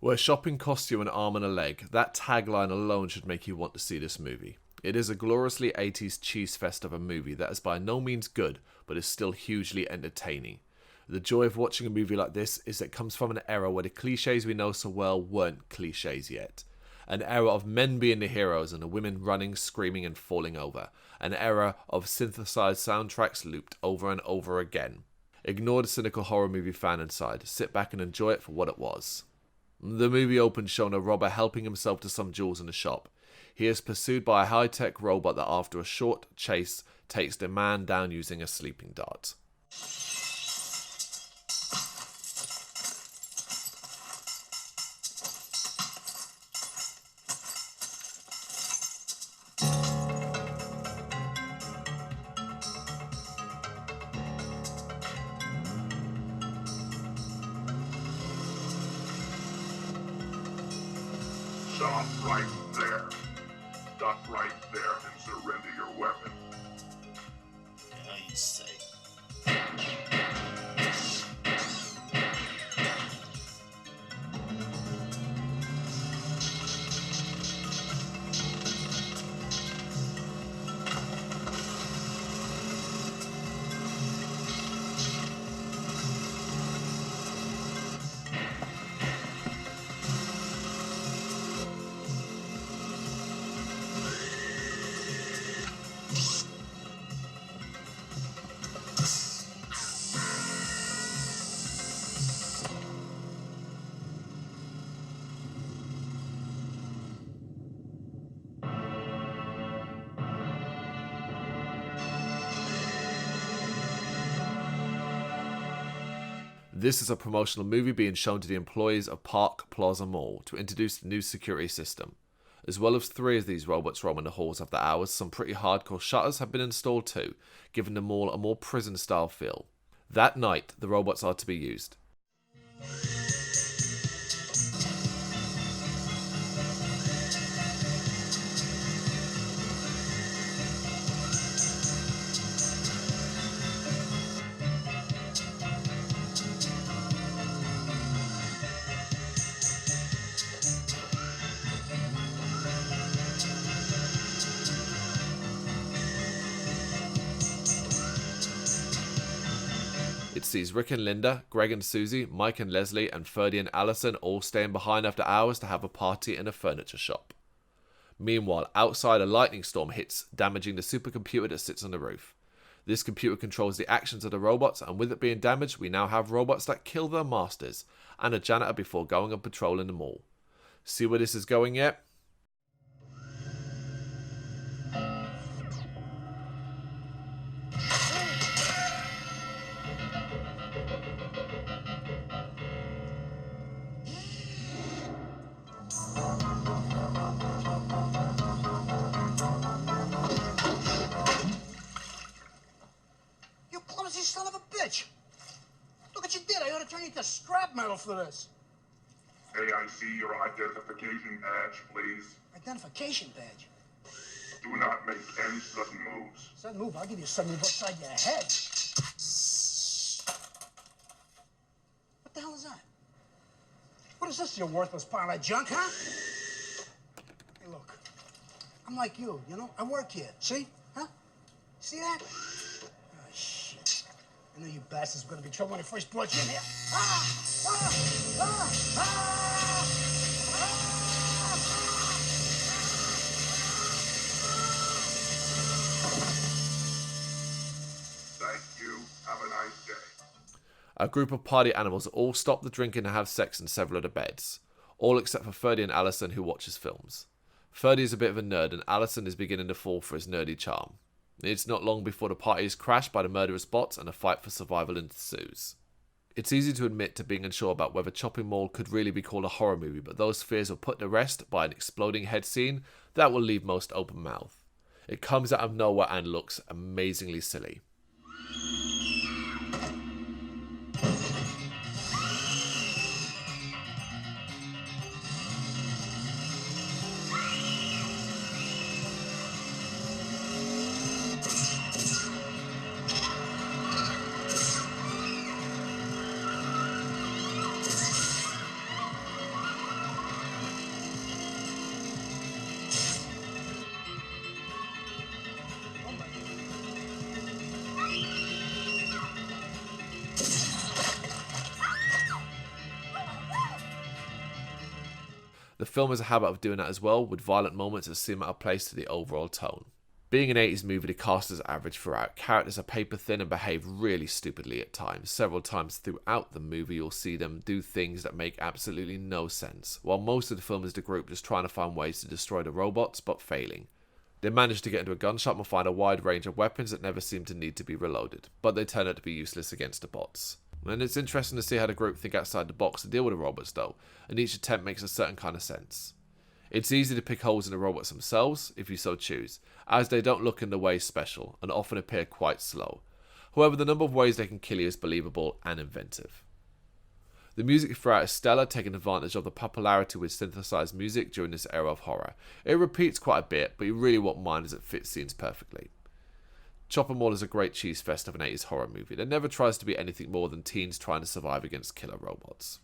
Where shopping costs you an arm and a leg, that tagline alone should make you want to see this movie. It is a gloriously 80s cheese fest of a movie that is by no means good, but is still hugely entertaining. The joy of watching a movie like this is that it comes from an era where the cliches we know so well weren't cliches yet. An era of men being the heroes and the women running, screaming and falling over. An era of synthesized soundtracks looped over and over again. Ignore the cynical horror movie fan inside. Sit back and enjoy it for what it was. The movie opens showing a robber helping himself to some jewels in the shop. He is pursued by a high-tech robot that after a short chase takes the man down using a sleeping dart. Stop right there. Stop right there and surrender your weapon. Yeah, you say. This is a promotional movie being shown to the employees of Park Plaza Mall to introduce the new security system. As well as 3 of these robots roaming the halls after hours, some pretty hardcore shutters have been installed too, giving the mall a more prison-style feel. That night, the robots are to be used. It sees Rick and Linda, Greg and Susie, Mike and Leslie, and Ferdy and Allison all staying behind after hours to have a party in a furniture shop. Meanwhile, outside a lightning storm hits, damaging the supercomputer that sits on the roof. This computer controls the actions of the robots, and with it being damaged, we now have robots that kill their masters, and a janitor before going on patrol in the mall. See where this is going yet? Son of a bitch! Look what you did. I ought to turn you to scrap metal for this. May I see your identification badge, please? Identification badge? Do not make any sudden moves. Sudden move? I'll give you a sudden move upside your head. What the hell is that? What is this, you worthless pile of junk, huh? Hey, look. I'm like you know? I work here. See? Huh? See that? I knew you bastards were gonna be trouble when I first brought you in here. Thank you. Have a nice day. A group of party animals all stop the drinking and have sex in several of the beds. All except for Ferdy and Allison, who watches films. Ferdy is a bit of a nerd and Allison is beginning to fall for his nerdy charm. It's not long before the party is crashed by the murderous bots and a fight for survival ensues. It's easy to admit to being unsure about whether Chopping Mall could really be called a horror movie, but those fears are put to rest by an exploding head scene that will leave most open mouth. It comes out of nowhere and looks amazingly silly. The film has a habit of doing that as well, with violent moments that seem out of place to the overall tone. Being an 80s movie, the cast is average throughout. Characters are paper thin and behave really stupidly at times. Several times throughout the movie you'll see them do things that make absolutely no sense, while most of the film is the group just trying to find ways to destroy the robots, but failing. They manage to get into a gun shop and find a wide range of weapons that never seem to need to be reloaded, but they turn out to be useless against the bots. And it's interesting to see how the group think outside the box to deal with the robots though, and each attempt makes a certain kind of sense. It's easy to pick holes in the robots themselves, if you so choose, as they don't look in the way special, and often appear quite slow. However, the number of ways they can kill you is believable and inventive. The music throughout is stellar, taking advantage of the popularity with synthesized music during this era of horror. It repeats quite a bit, but you really won't mind as it fits scenes perfectly. Chop 'Em All is a great cheese fest of an 80s horror movie that never tries to be anything more than teens trying to survive against killer robots.